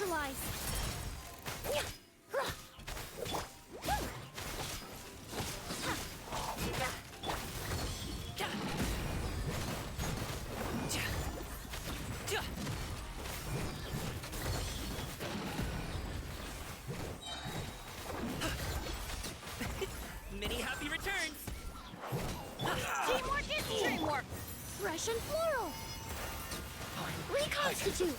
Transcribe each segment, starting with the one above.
neutralize. Many happy returns! Teamwork is dreamwork. Fresh and floral. Reconstitute.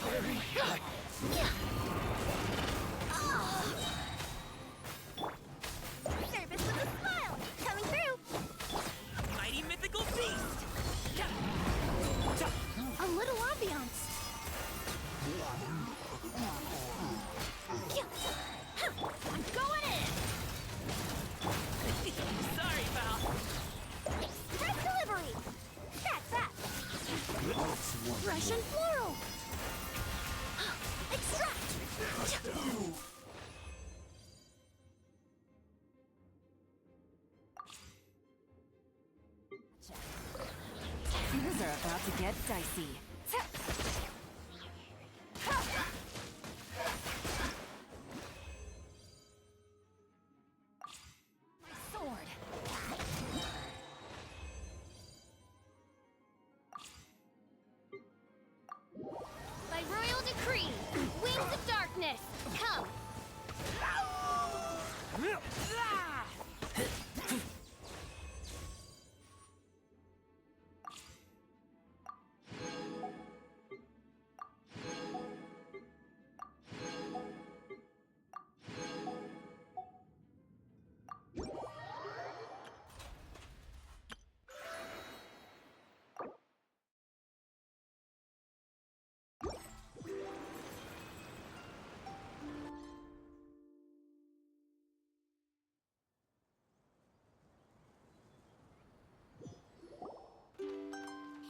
Service with a smile. Coming through. Mighty mythical beast! A little ambiance. I'm going in. Sorry, pal. Express delivery. That's that. Fresh and floral. Extract. Things are about to get dicey. My sword. By royal decree, wings of darkness, come.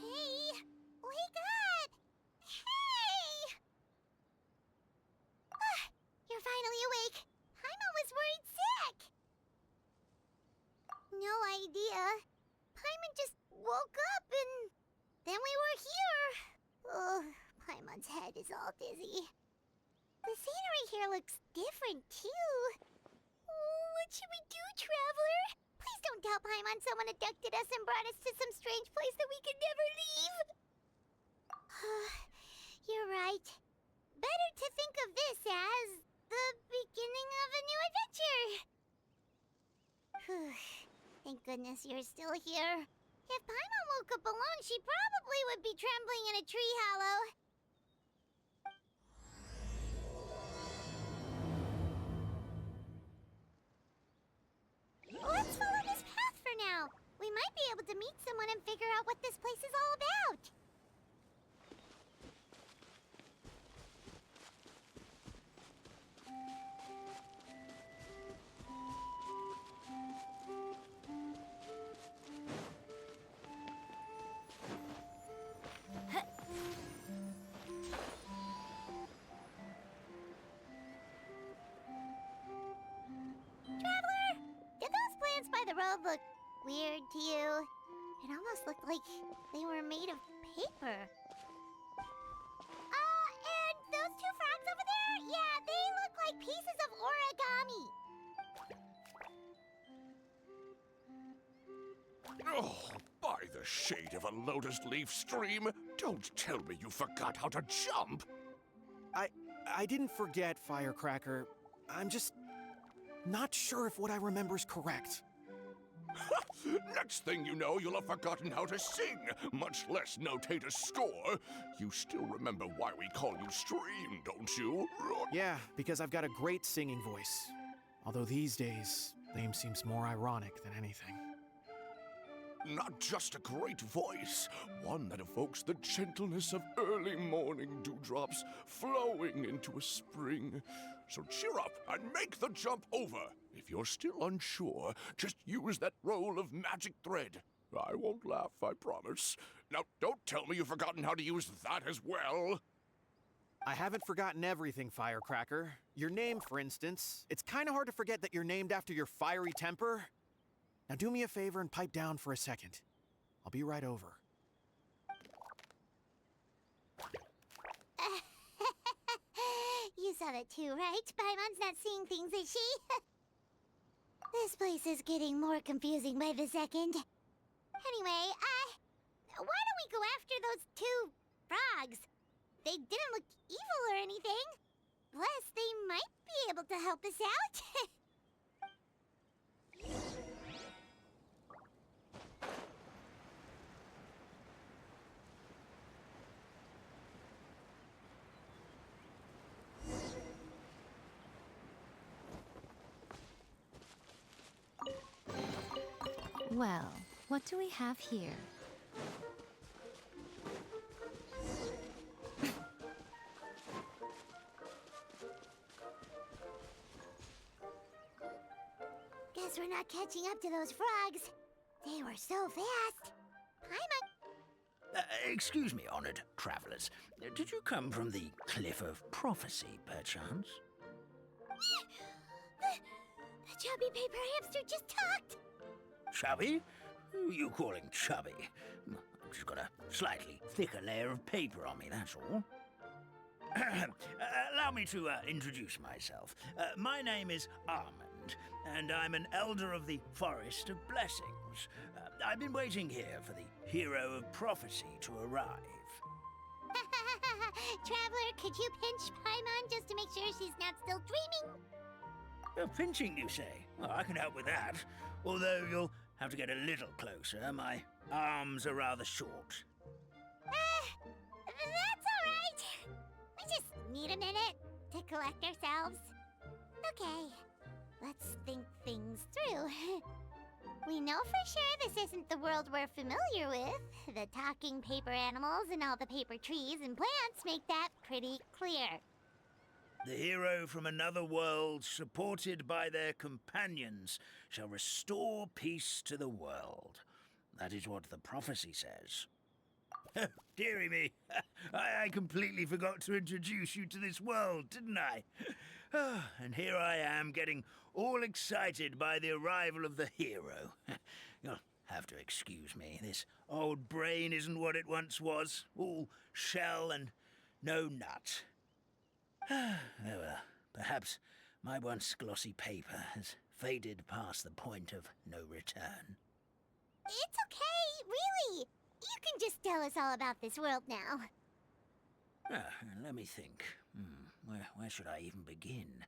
Hey, wake up! Hey! You're finally awake. Paimon was worried sick. No idea. Paimon just woke up and then we were here. Oh, Paimon's head is all dizzy. The scenery here looks different too. Oh, what should we do, Traveler? Please don't tell Paimon someone abducted us and brought us to some strange place that we could never leave. You're right. Better to think of this as the beginning of a new adventure. Thank goodness you're still here. If Paimon woke up alone, she probably would be trembling in a tree hollow. Let's follow this path for now. We might be able to meet someone and figure out what this place is all about. Traveler, did those plants by the road look weird to you? It almost looked like they were made of paper. And those two frogs over there? Yeah, they look like pieces of origami. Oh, by the shade of a lotus leaf stream, don't tell me you forgot how to jump. I didn't forget, Firecracker. I'm just not sure if what I remember is correct. Next thing you know, you'll have forgotten how to sing, much less notate a score. You still remember why we call you Stream, don't you? Yeah, because I've got a great singing voice. Although these days, name seems more ironic than anything. Not just a great voice, one that evokes the gentleness of early morning dewdrops flowing into a spring. So cheer up and make the jump over. If you're still unsure, just use that roll of magic thread. I won't laugh, I promise. Now, don't tell me you've forgotten how to use that as well. I haven't forgotten everything, Firecracker. Your name, for instance. It's kind of hard to forget that you're named after your fiery temper. Now do me a favor and pipe down for a second. I'll be right over. You You saw that too, right? Paimon's not seeing things, is she? This place is getting more confusing by the second. Anyway, why don't we go after those two frogs? They didn't look evil or anything. Plus, they might be able to help us out. Well, what do we have here? Guess we're not catching up to those frogs. They were so fast. Paimon. Excuse me, honored travelers. Did you come from the Cliff of Prophecy, perchance? The chubby paper hamster just talked. Chubby? Who are you calling chubby? I've just got a slightly thicker layer of paper on me, that's all. Allow me to introduce myself. My name is Armand, and I'm an elder of the Forest of Blessings. I've been waiting here for the hero of prophecy to arrive. Traveler, could you pinch Paimon just to make sure she's not still dreaming? Pinching, you say? Well, I can help with that. Although you'll have to get a little closer. My arms are rather short. That's all right. We just need a minute to collect ourselves. Okay, let's think things through. We know for sure this isn't the world we're familiar with. The talking paper animals and all the paper trees and plants make that pretty clear. The hero from another world, supported by their companions, shall restore peace to the world. That is what the prophecy says. Dearie me, I completely forgot to introduce you to this world, didn't I? And here I am, getting all excited by the arrival of the hero. You'll have to excuse me. This old brain isn't what it once was, all shell and no nut. Oh well, perhaps my once glossy paper has faded past the point of no return. It's okay, really. You can just tell us all about this world now. Let me think. Where should I even begin?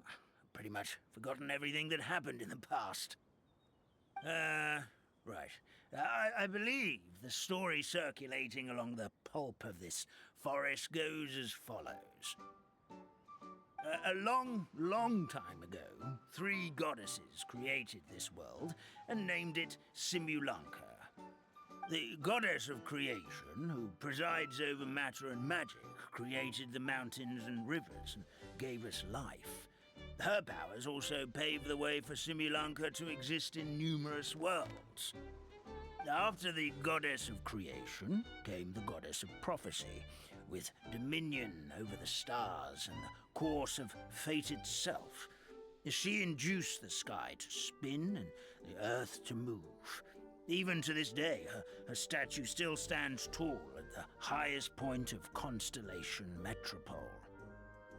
I've pretty much forgotten everything that happened in the past. Right. I believe the story circulating along the pulp of this forest goes as follows. A long, long time ago, 3 goddesses created this world and named it Simulanka. The goddess of creation, who presides over matter and magic, created the mountains and rivers and gave us life. Her powers also paved the way for Simulanka to exist in numerous worlds. After the goddess of creation came the goddess of prophecy, with dominion over the stars and the course of fate itself. She induced the sky to spin and the earth to move. Even to this day, her statue still stands tall at the highest point of constellation Metropole.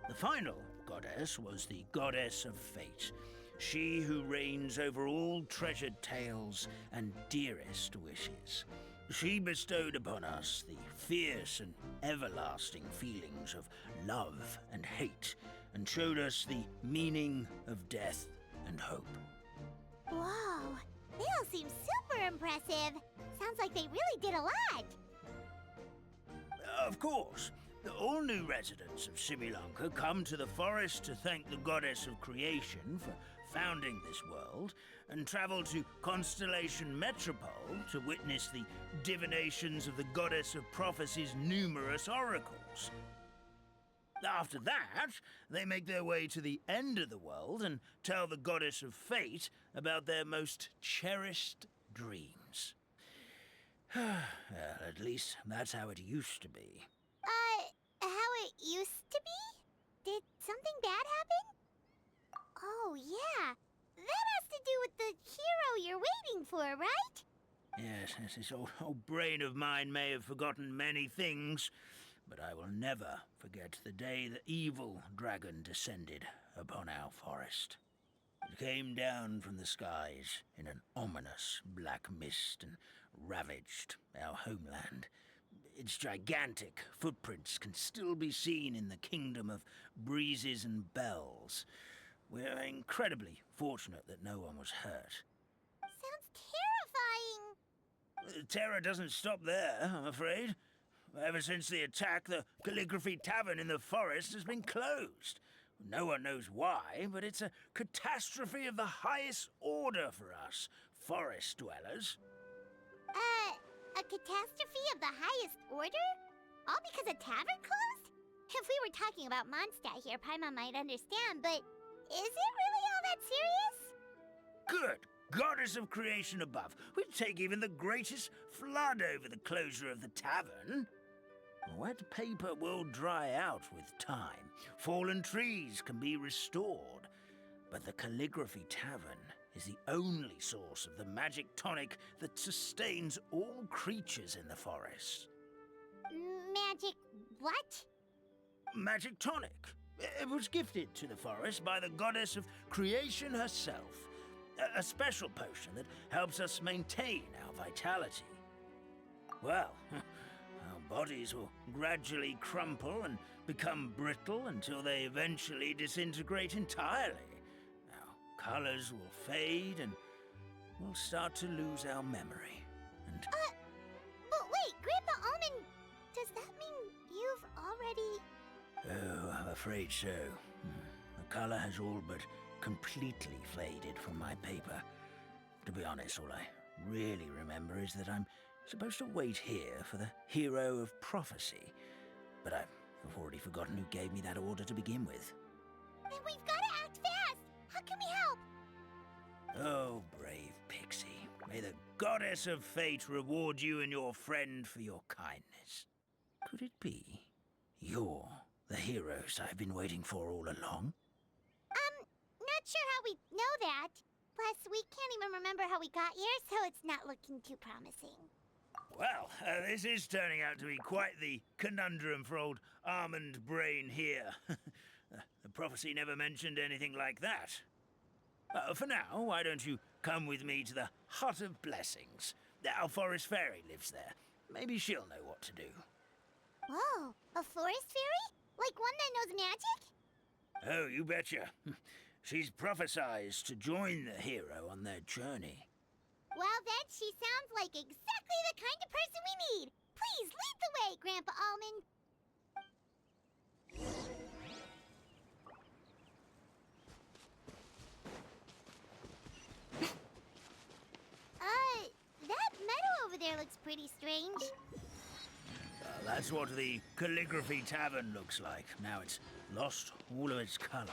The final goddess was the goddess of fate, she who reigns over all treasured tales and dearest wishes. She bestowed upon us the fierce and everlasting feelings of love and hate, and showed us the meaning of death and hope. Whoa, they all seem super impressive. Sounds like they really did a lot. Of course. All new residents of Simulanka come to the forest to thank the goddess of creation for founding this world, and travel to Constellation Metropole to witness the divinations of the goddess of prophecy's numerous oracles. After that, they make their way to the end of the world and tell the goddess of fate about their most cherished dreams. Well, at least that's how it used to be. How it used to be? Did something bad happen? Oh, yeah. That has to do with the hero you're waiting for, right? Yes, this old brain of mine may have forgotten many things, but I will never forget the day the evil dragon descended upon our forest. It came down from the skies in an ominous black mist and ravaged our homeland. Its gigantic footprints can still be seen in the kingdom of breezes and bells. We're incredibly fortunate that no one was hurt. Sounds terrifying. Terror doesn't stop there, I'm afraid. Ever since the attack, the Calligraphy Tavern in the forest has been closed. No one knows why, but it's a catastrophe of the highest order for us, forest dwellers. A catastrophe of the highest order? All because a tavern closed? If we were talking about Mondstadt here, Paimon might understand, but is it really all that serious? Good goddess of creation above. We'd take even the greatest flood over the closure of the tavern. Wet paper will dry out with time. Fallen trees can be restored. But the Calligraphy Tavern is the only source of the magic tonic that sustains all creatures in the forest. Magic what? Magic tonic. It was gifted to the forest by the goddess of creation herself. A special potion that helps us maintain our vitality. Well, our bodies will gradually crumple and become brittle until they eventually disintegrate entirely. Our colors will fade and we'll start to lose our memory. And But wait, Grandpa Almond, does that mean you've already... oh, I'm afraid so. The color has all but completely faded from my paper. To be honest, all I really remember is that I'm supposed to wait here for the hero of prophecy. But I've already forgotten who gave me that order to begin with. Then we've got to act fast! How can we help? Oh, brave pixie. May the goddess of fate reward you and your friend for your kindness. Could it be you're the heroes I've been waiting for all along? Not sure how we know that. Plus, we can't even remember how we got here, so it's not looking too promising. Well, this is turning out to be quite the conundrum for old Almond Brain here. The prophecy never mentioned anything like that. For now, why don't you come with me to the Hut of Blessings? Our forest fairy lives there. Maybe she'll know what to do. Whoa, a forest fairy? Like one that knows magic? Oh, you betcha. She's prophesized to join the hero on their journey. Well, then she sounds like exactly the kind of person we need. Please lead the way, Grandpa Almond. That meadow over there looks pretty strange. That's what the Calligraphy Tavern looks like. Now it's lost all of its color.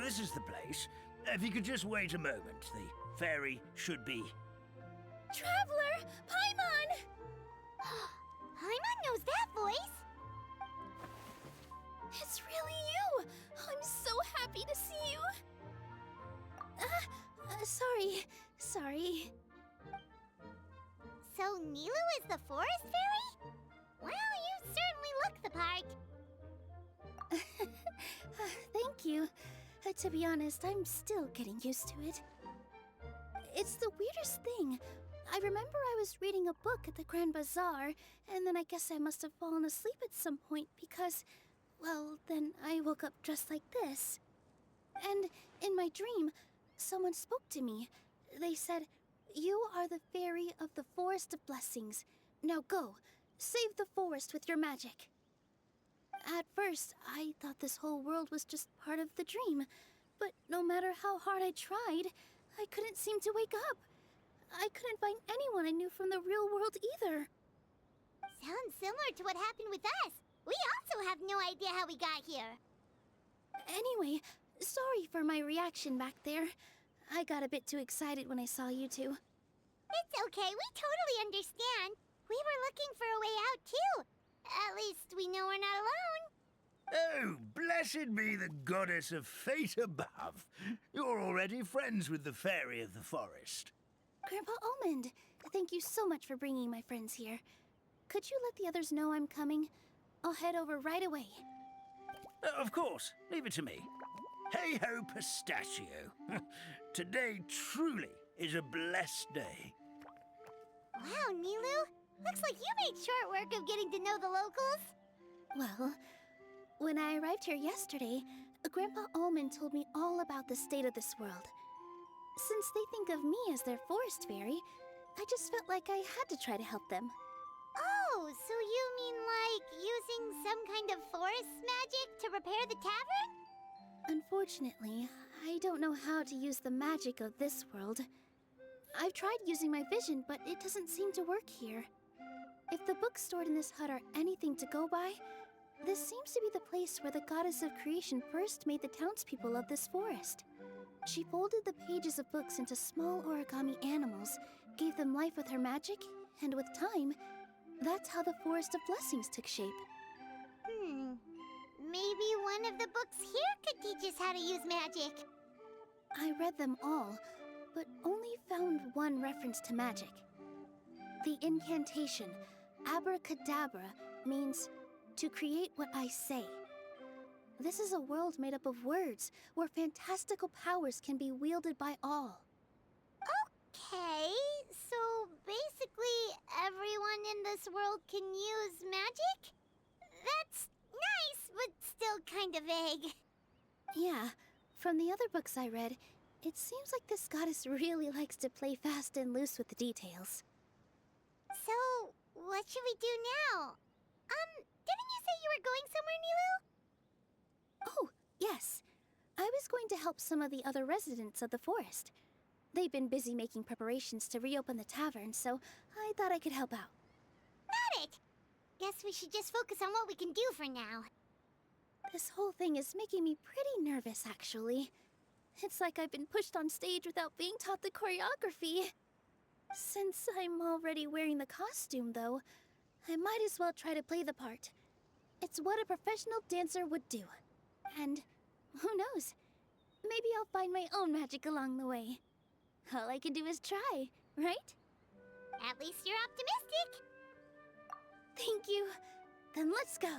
This is the place. If you could just wait a moment, the fairy should be... Traveler! Paimon! Paimon knows that voice! It's really you! I'm so happy to see you! Sorry. To be honest, I'm still getting used to it. It's the weirdest thing. I remember I was reading a book at the Grand Bazaar, and then I guess I must have fallen asleep at some point because, well, then I woke up just like this. And in my dream, someone spoke to me. They said, "You are the fairy of the Forest of Blessings. Now go, save the forest with your magic." At first, I thought this whole world was just part of the dream, but no matter how hard I tried, I couldn't seem to wake up. I couldn't find anyone I knew from the real world either. Sounds similar to what happened with us. We also have no idea how we got here. Anyway, sorry for my reaction back there. I got a bit too excited when I saw you two. It's okay, we totally understand. We were looking for a way out, too. At least we know we're not alone. Oh, blessed be the goddess of fate above. You're already friends with the fairy of the forest. Grandpa Almond, thank you so much for bringing my friends here. Could you let the others know I'm coming? I'll head over right away. Of course, leave it to me. Hey-ho, pistachio. Today truly is a blessed day. Wow, Nilu. Looks like you made short work of getting to know the locals. Well, when I arrived here yesterday, Grandpa Almond told me all about the state of this world. Since they think of me as their forest fairy, I just felt like I had to try to help them. Oh, so you mean like using some kind of forest magic to repair the tavern? Unfortunately, I don't know how to use the magic of this world. I've tried using my vision, but it doesn't seem to work here. If the books stored in this hut are anything to go by, this seems to be the place where the goddess of creation first made the townspeople of this forest. She folded the pages of books into small origami animals, gave them life with her magic, and with time, that's how the Forest of Blessings took shape. Maybe one of the books here could teach us how to use magic. I read them all, but only found one reference to magic. The incantation, abracadabra, means to create what I say. This is a world made up of words, where fantastical powers can be wielded by all. Okay, so basically everyone in this world can use magic? That's nice, but still kind of vague. Yeah, from the other books I read, it seems like this goddess really likes to play fast and loose with the details. So, what should we do now? Didn't you say you were going somewhere, Nilu? Oh, yes. I was going to help some of the other residents of the forest. They've been busy making preparations to reopen the tavern, so I thought I could help out. Got it! Guess we should just focus on what we can do for now. This whole thing is making me pretty nervous, actually. It's like I've been pushed on stage without being taught the choreography. Since I'm already wearing the costume, though, I might as well try to play the part. It's what a professional dancer would do. And who knows? Maybe I'll find my own magic along the way. All I can do is try, right? At least you're optimistic. Thank you. Then let's go.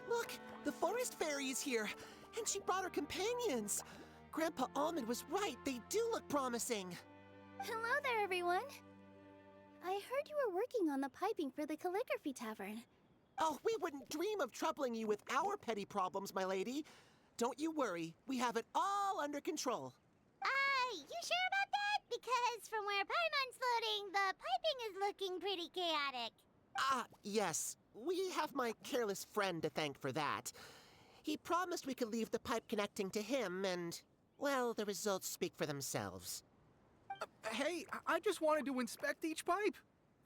Look, the forest fairy is here, and she brought her companions. Grandpa Almond was right, they do look promising. Hello there, everyone. I heard you were working on the piping for the calligraphy tavern. Oh, we wouldn't dream of troubling you with our petty problems, my lady. Don't you worry, we have it all under control. You sure about that? Because from where Paimon's floating, the piping is looking pretty chaotic. Yes. We have my careless friend to thank for that. He promised we could leave the pipe connecting to him, and, well, the results speak for themselves. Hey, I just wanted to inspect each pipe.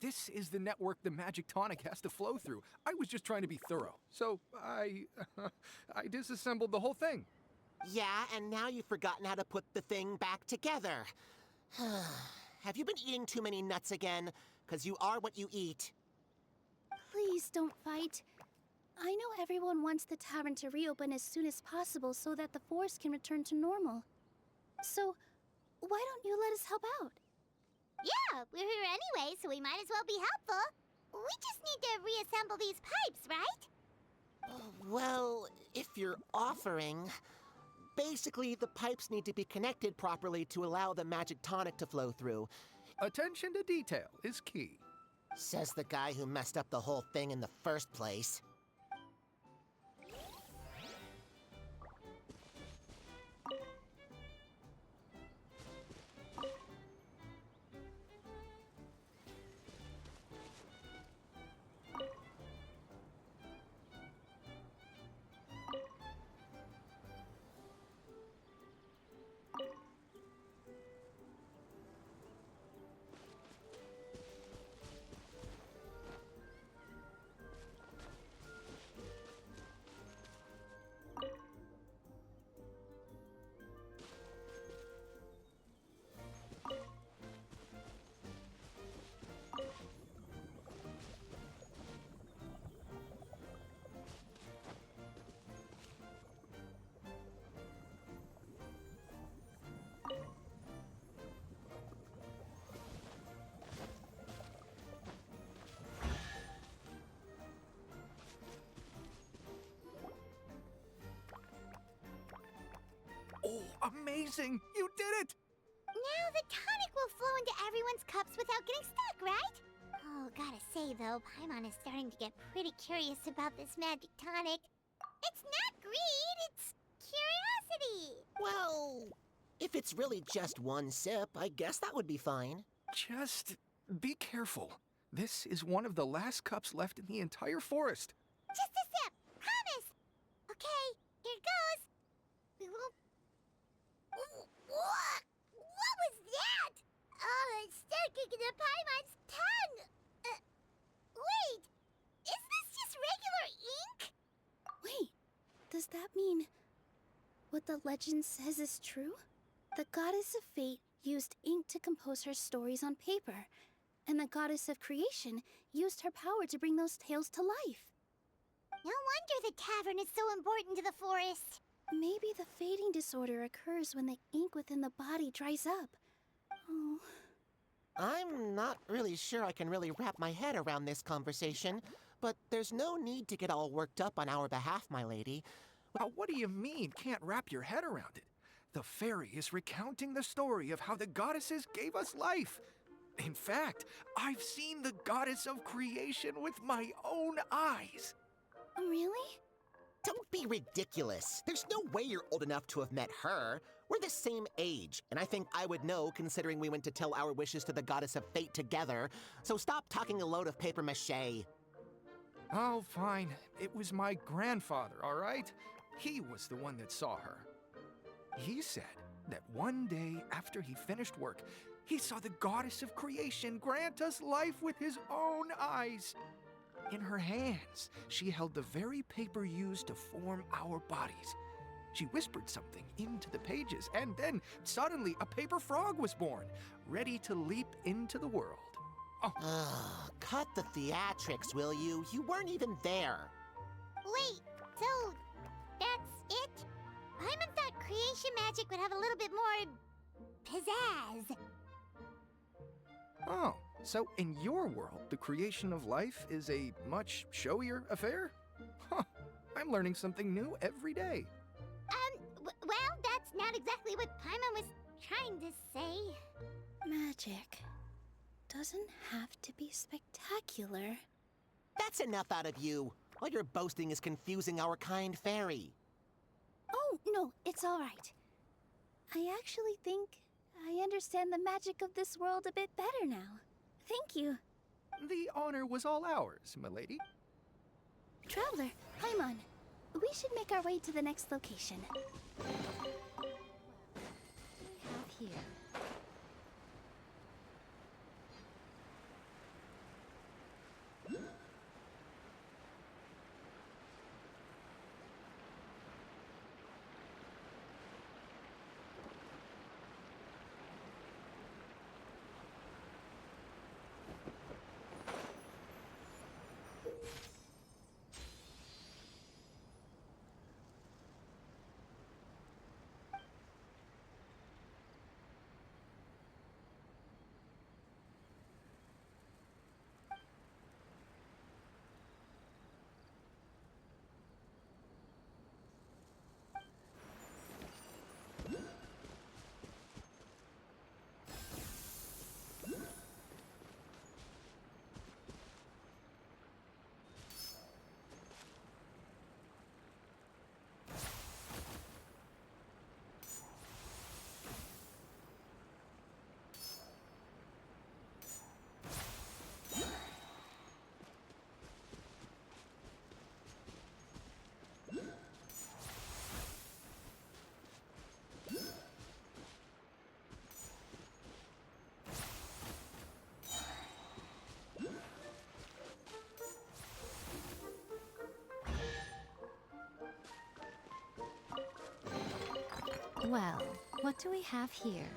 This is the network the magic tonic has to flow through. I was just trying to be thorough. So I disassembled the whole thing. Yeah, and now you've forgotten how to put the thing back together. Have you been eating too many nuts again? 'Cause you are what you eat. Please don't fight. I know everyone wants the tavern to reopen as soon as possible so that the forest can return to normal. So, why don't you let us help out? Yeah, we're here anyway, so we might as well be helpful. We just need to reassemble these pipes, right? Well, if you're offering... Basically, the pipes need to be connected properly to allow the magic tonic to flow through. Attention to detail is key. Says the guy who messed up the whole thing in the first place. Oh, amazing! You did it! Now the tonic will flow into everyone's cups without getting stuck, right? Oh, gotta say though, Paimon is starting to get pretty curious about this magic tonic. It's not greed, it's curiosity. Well, if it's really just one sip, I guess that would be fine. Just be careful. This is one of the last cups left in the entire forest. Just a sip, promise. Okay, here goes. What was that? Oh, it's sticking to Paimon's tongue. Wait, is this just regular ink? Wait, does that mean what the legend says is true? The goddess of fate used ink to compose her stories on paper, and the goddess of creation used her power to bring those tales to life. No wonder the tavern is so important to the forest. Maybe the fading disorder occurs when the ink within the body dries up. Oh. I'm not really sure I can really wrap my head around this conversation, but there's no need to get all worked up on our behalf, my lady. What do you mean, can't wrap your head around it? The fairy is recounting the story of how the goddesses gave us life. In fact, I've seen the goddess of creation with my own eyes. Really? Don't be ridiculous. There's no way you're old enough to have met her. We're the same age, and I think I would know considering we went to tell our wishes to the goddess of fate together. So stop talking a load of papier-mâché. Oh, fine. It was my grandfather, all right? He was the one that saw her. He said that one day after he finished work, he saw the goddess of creation grant us life with his own eyes. In her hands, she held the very paper used to form our bodies. She whispered something into the pages, and then suddenly a paper frog was born, ready to leap into the world. Oh. Cut the theatrics, will you? You weren't even there. Wait, so that's it? Paimon thought creation magic would have a little bit more pizzazz. Oh, so in your world, the creation of life is a much showier affair? Huh, I'm learning something new every day. Well, that's not exactly what Paimon was trying to say. Magic doesn't have to be spectacular. That's enough out of you. All your boasting is confusing our kind fairy. Oh, no, it's all right. I actually think I understand the magic of this world a bit better now. Thank you. The honor was all ours, milady. Traveler, Paimon, we should make our way to the next location. We have here. Well, what do we have here?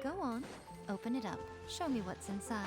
Go on, open it up. Show me what's inside.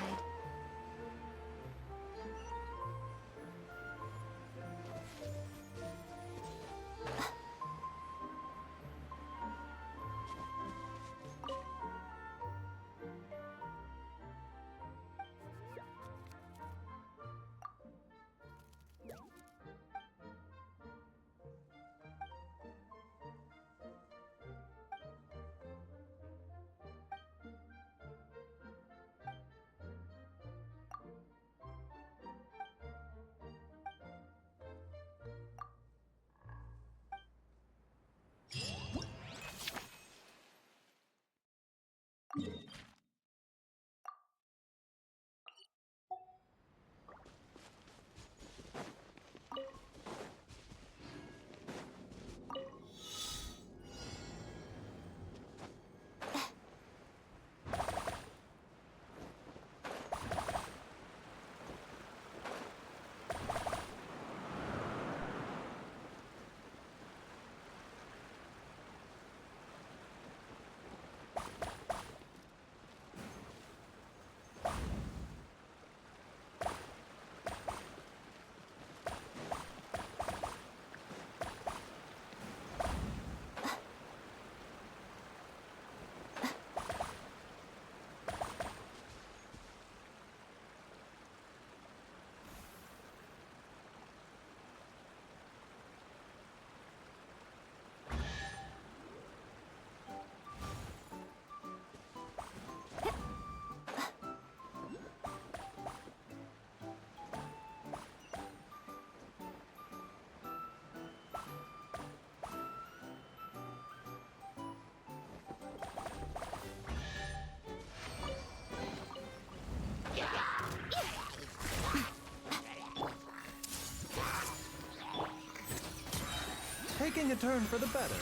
Taking a turn for the better.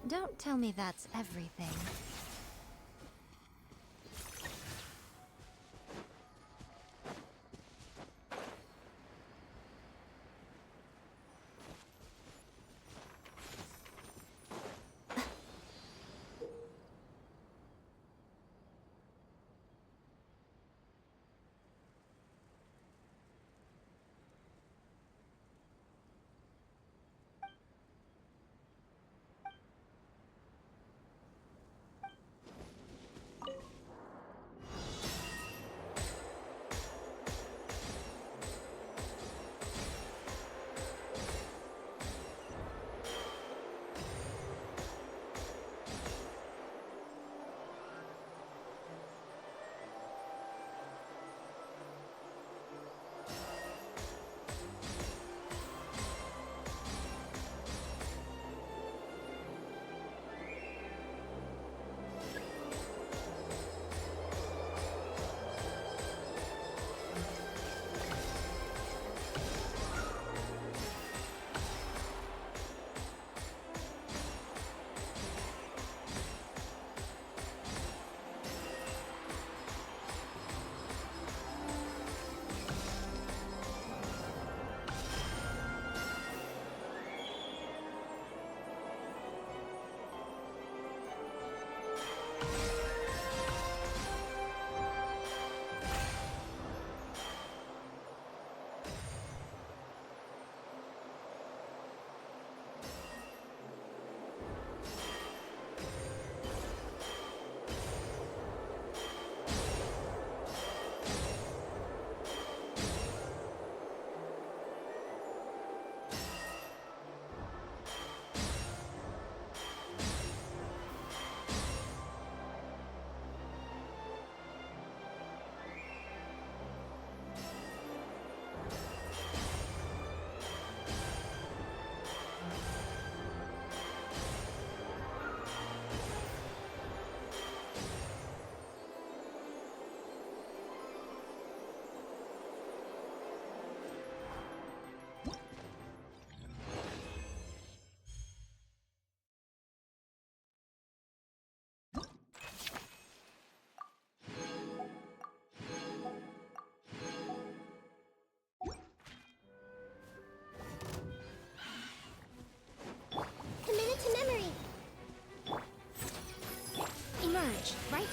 Don't tell me that's everything.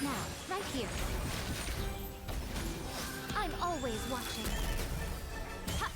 Now, right here. I'm always watching. Ha!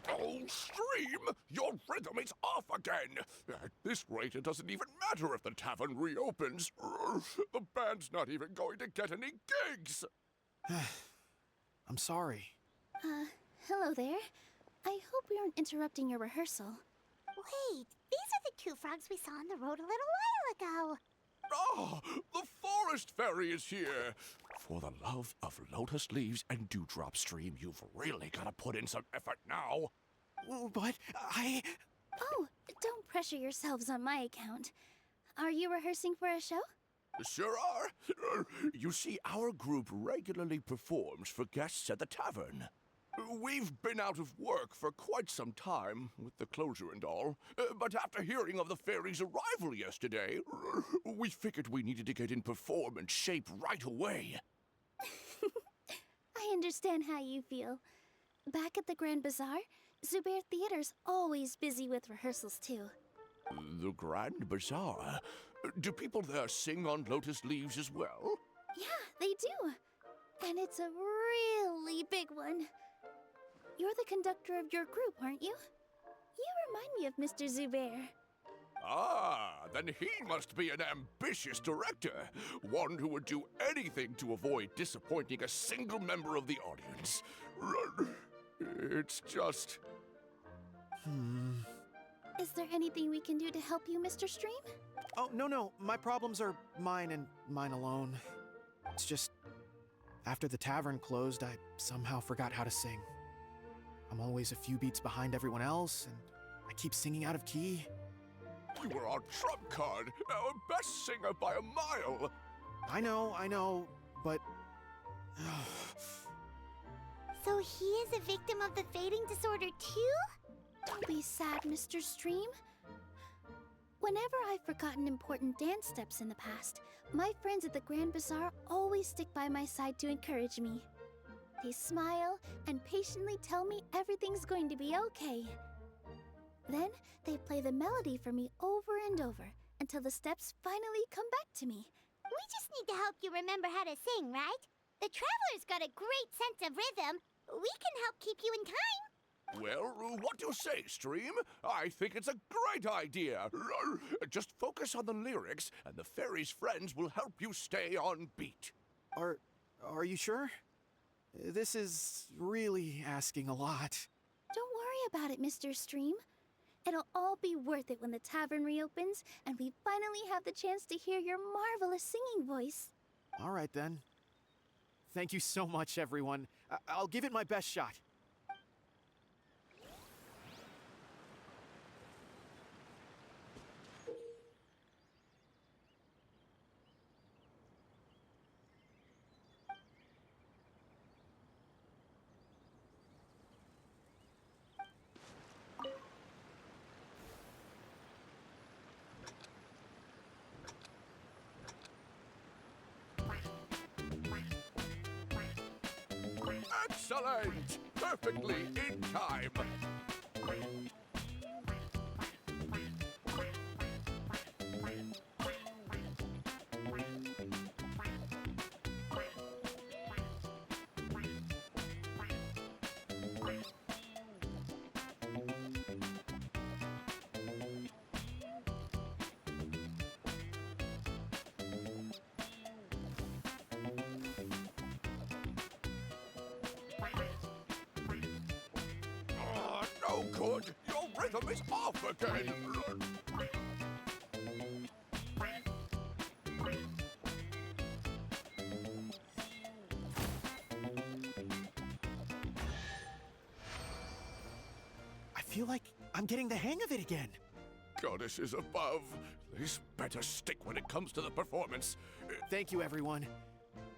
Oh, Stream! Your rhythm is off again! At this rate, it doesn't even matter if the tavern reopens. The band's not even going to get any gigs! I'm sorry. Hello there. I hope we aren't interrupting your rehearsal. Wait, these are the two frogs we saw on the road a little while ago. Ah, the forest fairy is here! For the love of lotus leaves and dewdrop, Stream, you've really got to put in some effort now. But Oh, don't pressure yourselves on my account. Are you rehearsing for a show? Sure are. You see, our group regularly performs for guests at the tavern. We've been out of work for quite some time, with the closure and all. But after hearing of the fairy's arrival yesterday, we figured we needed to get in performance shape right away. I understand how you feel. Back at the Grand Bazaar, Zubair Theater's always busy with rehearsals too. The Grand Bazaar? Do people there sing on lotus leaves as well? Yeah, they do. And it's a really big one. You're the conductor of your group, aren't you? You remind me of Mr. Zubair. Ah, then he must be an ambitious director. One who would do anything to avoid disappointing a single member of the audience. It's just... Is there anything we can do to help you, Mr. Stream? Oh, no. My problems are mine and mine alone. It's just, after the tavern closed, I somehow forgot how to sing. I'm always a few beats behind everyone else, and I keep singing out of key. You were our trump card, our best singer by a mile. I know, but... So he is a victim of the fading disorder too? Don't be sad, Mr. Stream. Whenever I've forgotten important dance steps in the past, my friends at the Grand Bazaar always stick by my side to encourage me. They smile and patiently tell me everything's going to be okay. Then they play the melody for me over and over until the steps finally come back to me. We just need to help you remember how to sing, right? The Traveler's got a great sense of rhythm. We can help keep you in time. Well, what do you say, Stream? I think it's a great idea. Just focus on the lyrics, and the fairy's friends will help you stay on beat. Are you sure? This is really asking a lot. Don't worry about it, Mr. Stream. It'll all be worth it when the tavern reopens and we finally have the chance to hear your marvelous singing voice. All right, then. Thank you so much, everyone. I'll give it my best shot. Excellent! perfectly in time. No good! Your rhythm is off again! I feel like I'm getting the hang of it again. Goddesses above, this better stick when it comes to the performance. Thank you, everyone.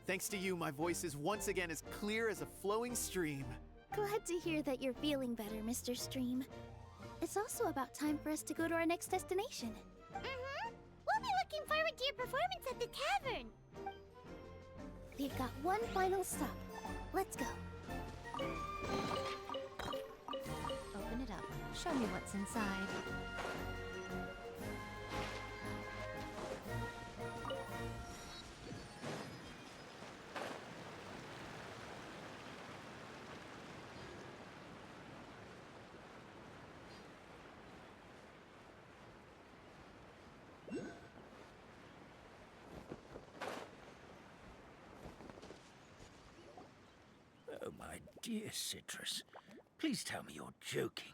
Thanks to you, my voice is once again as clear as a flowing stream. Glad to hear that you're feeling better, Mr. Stream. It's also about time for us to go to our next destination. Mm-hmm. We'll be looking forward to your performance at the tavern. We've got one final stop. Let's go. Open it up. Show me what's inside. Oh, my dear Citrus, please tell me you're joking.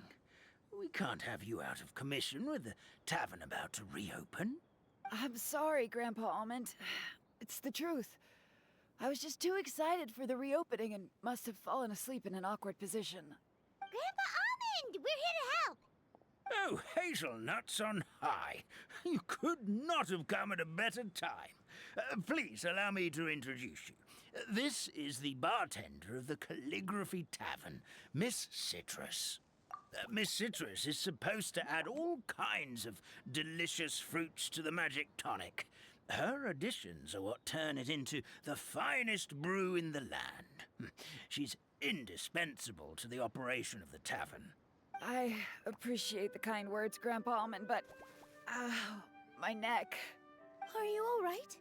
We can't have you out of commission with the tavern about to reopen. I'm sorry, Grandpa Almond. It's the truth. I was just too excited for the reopening and must have fallen asleep in an awkward position. Grandpa Almond, we're here to help. Oh, hazelnuts on high. You could not have come at a better time. Please allow me to introduce you. This is the bartender of the Calligraphy Tavern, Miss Citrus. Miss Citrus is supposed to add all kinds of delicious fruits to the magic tonic. Her additions are what turn it into the finest brew in the land. She's indispensable to the operation of the tavern. I appreciate the kind words, Grandpa Almond, but... my neck. Are you all right?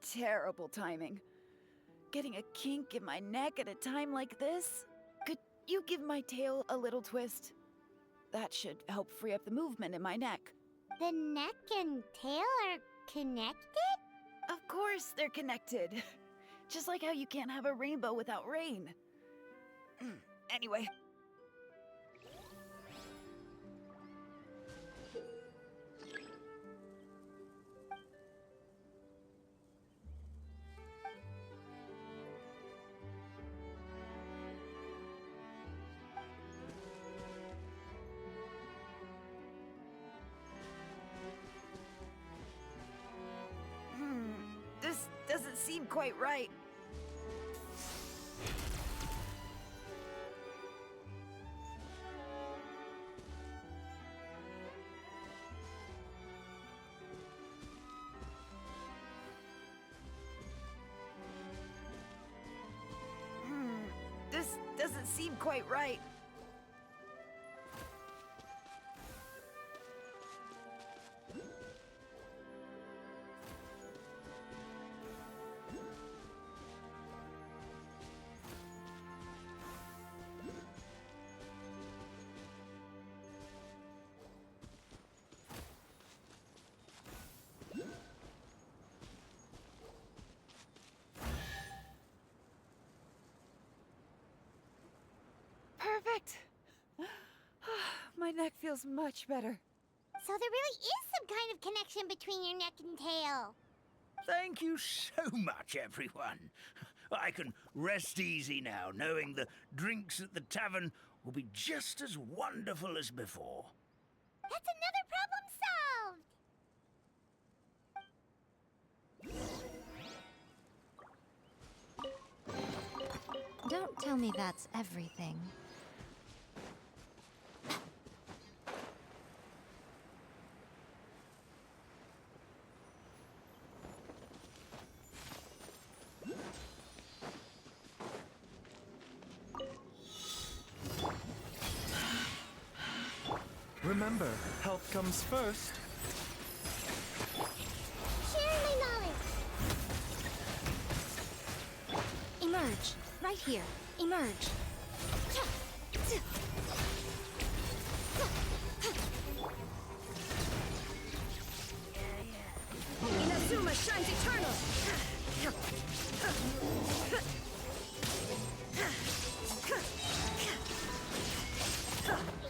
Terrible timing. Getting a kink in my neck at a time like this? Could you give my tail a little twist? That should help free up the movement in my neck. The neck and tail are connected? Of course they're connected. Just like how you can't have a rainbow without rain. Anyway. This doesn't seem quite right. This doesn't seem quite right. Perfect. My neck feels much better. So there really is some kind of connection between your neck and tail. Thank you so much, everyone. I can rest easy now, knowing the drinks at the tavern will be just as wonderful as before. That's another problem solved. Don't tell me that's everything. Remember, health comes first. Share my knowledge. Emerge. Right here. Emerge. Inazuma shines eternal!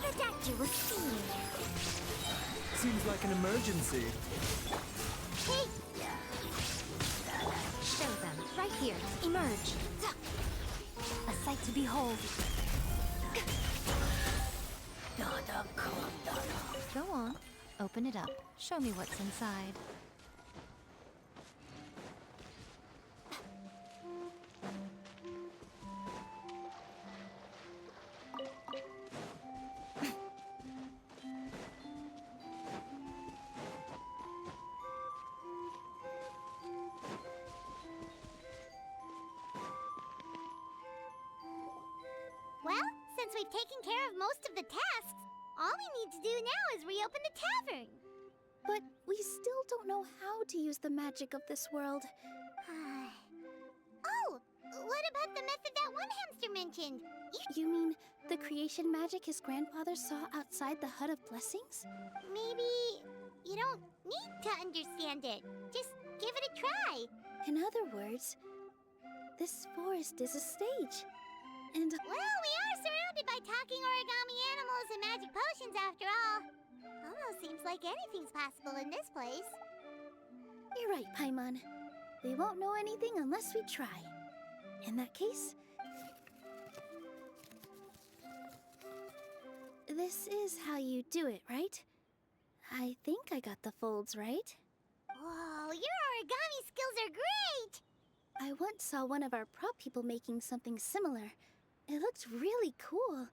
The doctor will see you. Seems like an emergency. Hey, Show them. Right here. Emerge. A sight to behold. Go on. Open it up. Show me what's inside. well, since we've taken care of most of the tasks, all we need to do now is reopen the tavern. But we still don't know how to use the magic of this world. Oh, what about the method that one hamster mentioned? You mean the creation magic his grandfather saw outside the Hut of Blessings? Maybe you don't need to understand it. Just give it a try. In other words, this forest is a stage. And Well, we are surrounded by talking origami animals and magic potions after all. Almost seems like anything's possible in this place. you're right, Paimon. We won't know anything unless we try. In that case, this is how you do it, right? I think I got the folds right. Whoa, your origami skills are great! I once saw one of our prop people making something similar. It looked really cool.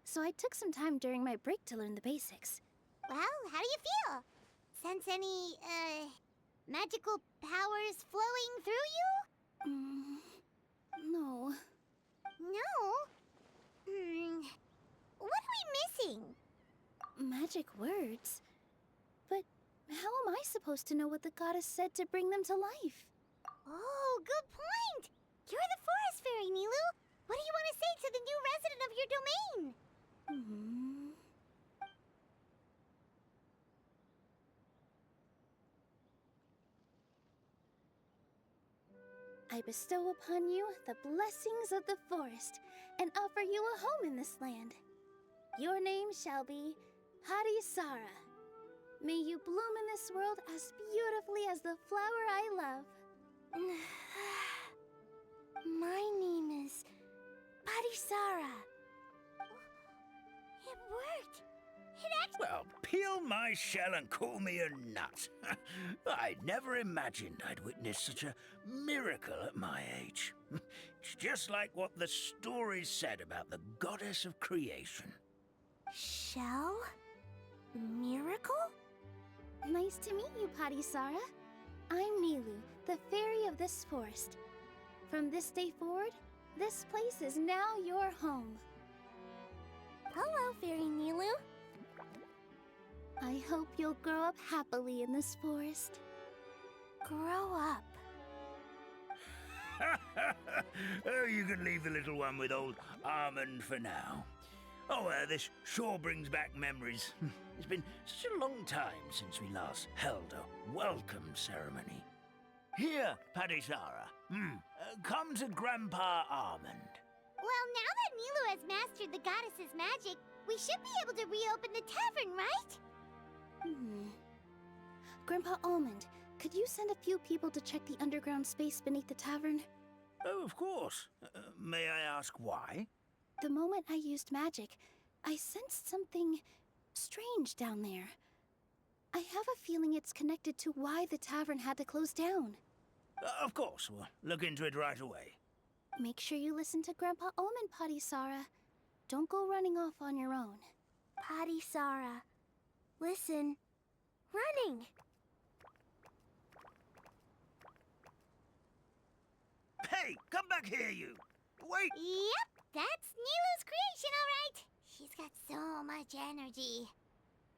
So I took some time during my break to learn the basics. Well, how do you feel? Sense any, magical powers flowing through you? No. No? What are we missing? Magic words? But how am I supposed to know what the goddess said to bring them to life? Oh, good point! You're the forest fairy, Nilu! What do you want to say to the new resident of your domain? I bestow upon you the blessings of the forest and offer you a home in this land. Your name shall be Harisara. May you bloom in this world as beautifully as the flower I love. My name is Parisara. It worked! It actually... Well, peel my shell and call me a nut. I never imagined I'd witness such a miracle at my age. It's just like what the stories said about the goddess of creation. Shell? Miracle? Nice to meet you, Parisara. I'm Nilu, the fairy of this forest. From this day forward, this place is now your home. Hello, Fairy Nilu. I hope you'll grow up happily in this forest. Grow up. Oh, you can leave the little one with old Almond for now. Oh, this sure brings back memories. It's been such a long time since we last held a welcome ceremony. Here, Parisara. Come to Grandpa Almond. Well, now that Nilu has mastered the goddess's magic, we should be able to reopen the tavern, right? Grandpa Almond, could you send a few people to check the underground space beneath the tavern? Oh, of course. May I ask why? The moment I used magic, I sensed something strange down there. I have a feeling it's connected to why the tavern had to close down. Of course, we'll look into it right away. Make sure you listen to Grandpa Almond, Parisara. Don't go running off on your own. Parisara. Listen. Running. Hey, come back here, you! Wait! Yep, that's Nilu's creation, all right. She's got so much energy.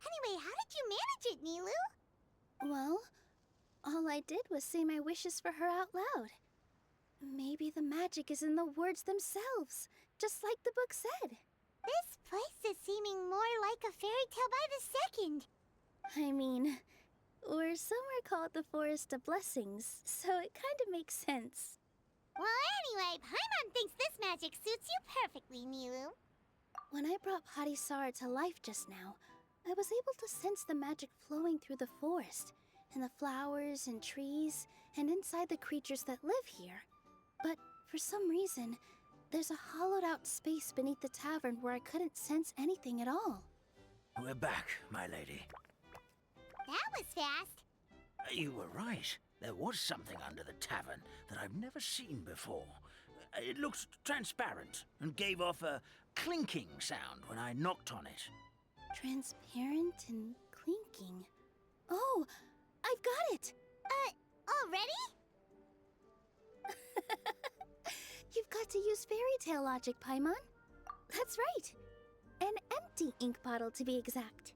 Anyway, how did you manage it, Nilu? Well, all I did was say my wishes for her out loud. Maybe the magic is in the words themselves, just like the book said. This place is seeming more like a fairy tale by the second. I mean, we're somewhere called the Forest of Blessings, so it kind of makes sense. Well, anyway, Paimon thinks this magic suits you perfectly, Nilu. When I brought Hadisara to life just now, I was able to sense the magic flowing through the forest, and the flowers and trees, and inside the creatures that live here. But for some reason, there's a hollowed out space beneath the tavern where I couldn't sense anything at all. We're back, my lady. That was fast. You were right. There was something under the tavern that I've never seen before. It looked transparent and gave off a clinking sound when I knocked on it. Transparent and clinking. Oh, I've got it! Already? You've got to use fairy tale logic, Paimon. That's right. An empty ink bottle, to be exact.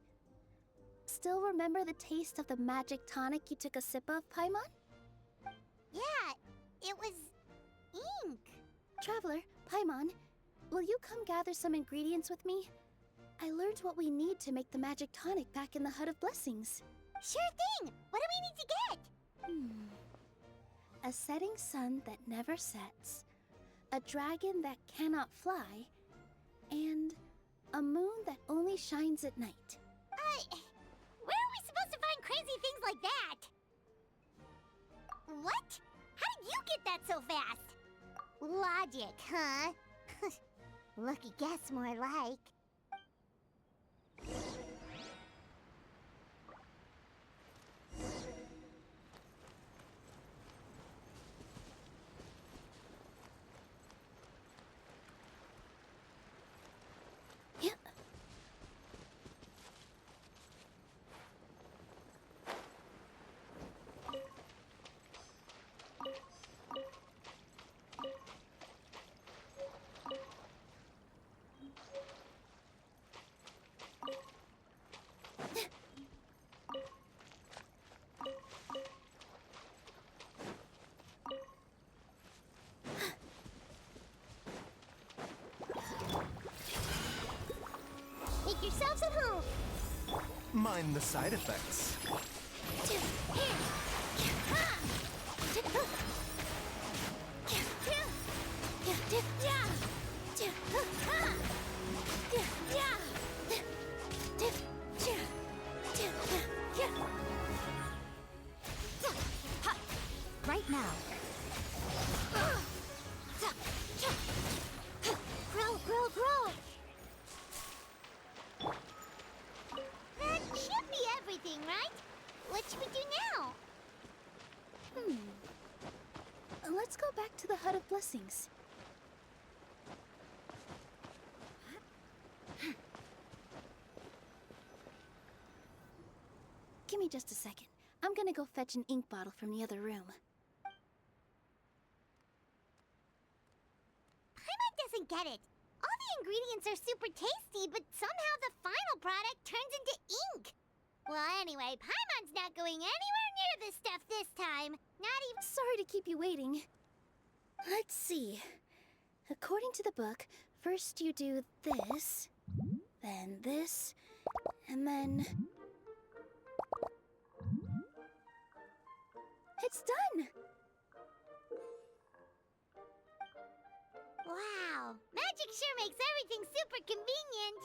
Still remember the taste of the magic tonic you took a sip of, Paimon? Yeah, it was ink. Traveler, Paimon, will you come gather some ingredients with me? I learned what we need to make the magic tonic back in the Hut of Blessings. Sure thing. What do we need to get? A setting sun that never sets, a dragon that cannot fly, and a moon that only shines at night. Where are we supposed to find crazy things like that? What? How did you get that so fast? Logic, huh? Lucky guess, more like. Yeah. Make yourselves at home. Mind the side effects. Right now. Grow, grow, grow. That should be everything, right? What should we do now? Let's go back to the Hut of Blessings. Give me just a second. I'm gonna go fetch an ink bottle from the other room. Paimon doesn't get it. All the ingredients are super tasty, but somehow the final product turns into ink. Well, anyway, Paimon's not going anywhere near this stuff this time. Not even... Sorry to keep you waiting. Let's see. According to the book, first you do this, then this, and then... It's done! Wow, magic sure makes everything super convenient.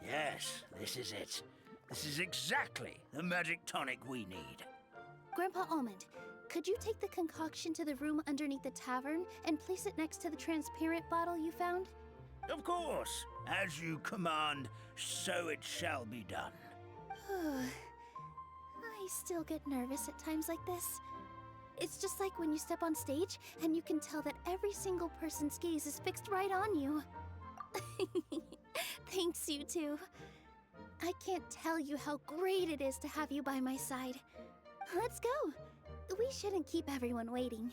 Yes, this is it. This is exactly the magic tonic we need. Grandpa Almond, could you take the concoction to the room underneath the tavern and place it next to the transparent bottle you found? Of course. As you command, so it shall be done. I still get nervous at times like this. It's just like when you step on stage and you can tell that every single person's gaze is fixed right on you. Thanks, you two. I can't tell you how great it is to have you by my side. Let's go. We shouldn't keep everyone waiting.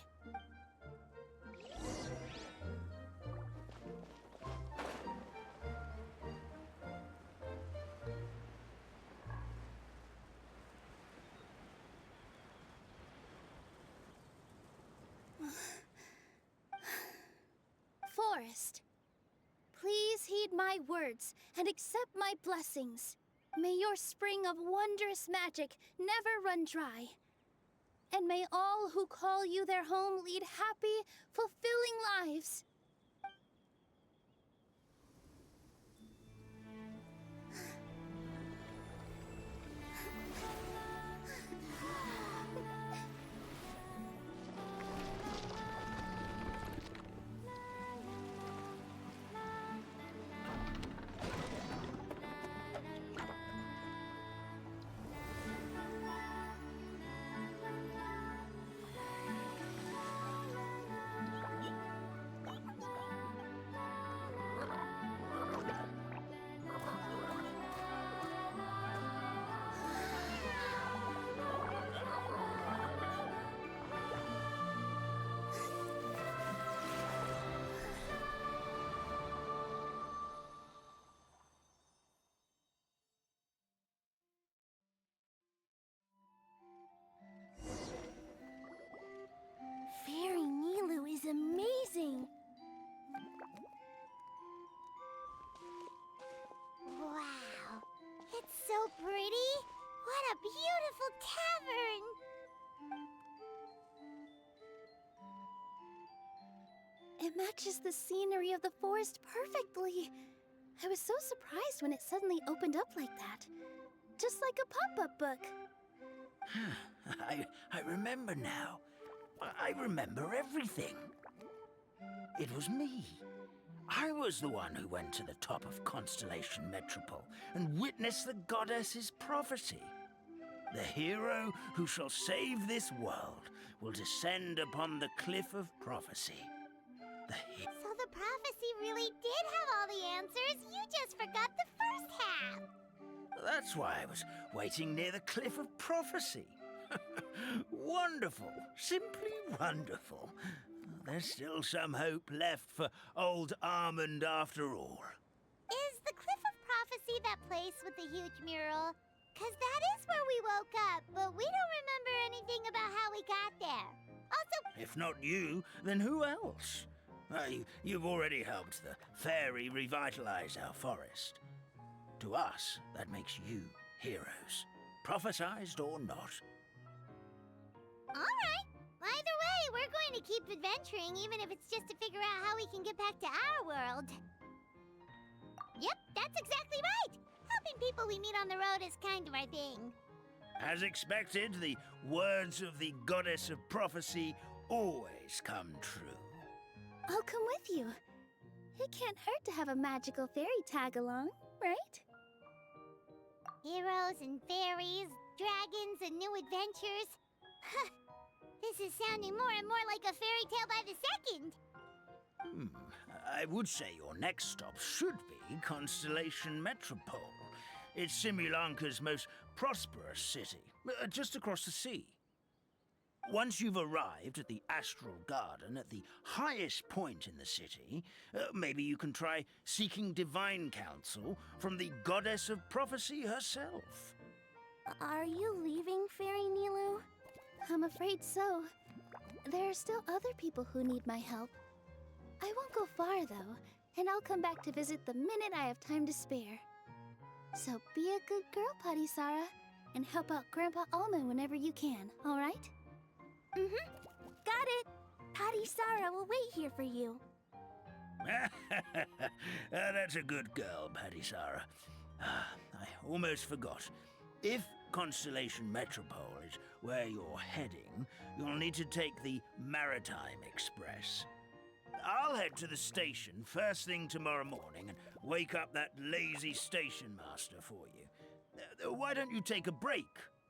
Forest, please heed my words and accept my blessings. May your spring of wondrous magic never run dry. And may all who call you their home lead happy, fulfilling lives. Fairy Nilu is amazing! Wow, it's so pretty! What a beautiful tavern! It matches the scenery of the forest perfectly. I was so surprised when it suddenly opened up like that. Just like a pop-up book. I remember now. I remember everything. It was me. I was the one who went to the top of Constellation Metropole and witnessed the goddess's prophecy. The hero who shall save this world will descend upon the cliff of prophecy. So the prophecy really did have all the answers. You just forgot the first half. That's why I was waiting near the cliff of prophecy. Wonderful. Simply wonderful. There's still some hope left for old Armand after all. Is the Cliff of Prophecy that place with the huge mural? 'Cause that is where we woke up, but we don't remember anything about how we got there. Also, If not you, then who else? You've already helped the fairy revitalize our forest. To us, that makes you heroes, prophesized or not. all right. Either way, we're going to keep adventuring, even if it's just to figure out how we can get back to our world. Yep, that's exactly right. Helping people we meet on the road is kind of our thing. As expected, the words of the goddess of prophecy always come true. I'll come with you. It can't hurt to have a magical fairy tag along, right? Heroes and fairies, dragons and new adventures. This is sounding more and more like a fairy tale by the second. I would say your next stop should be Constellation Metropole. It's Simulanka's most prosperous city, just across the sea. Once you've arrived at the Astral Garden at the highest point in the city, maybe you can try seeking divine counsel from the goddess of prophecy herself. Are you leaving, Fairy Nilu? I'm afraid so. There are still other people who need my help. I won't go far, though, and I'll come back to visit the minute I have time to spare. So be a good girl, Patisara, and help out Grandpa Alma whenever you can, all right? Got it. Patisara will wait here for you. That's a good girl, Patisara. I almost forgot. If Constellation Metropole is where you're heading, you'll need to take the Maritime Express. I'll head to the station first thing tomorrow morning and wake up that lazy station master for you. Why don't you take a break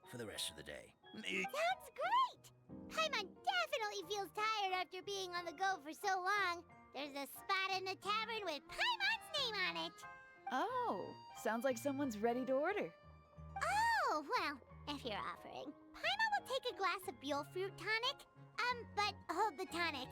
for the rest of the day? Sounds great! Paimon definitely feels tired after being on the go for so long. There's a spot in the tavern with Paimon's name on it. Oh, Sounds like someone's ready to order. Oh, well, if you're offering. Paimon will take a glass of Buell fruit tonic. But hold the tonic.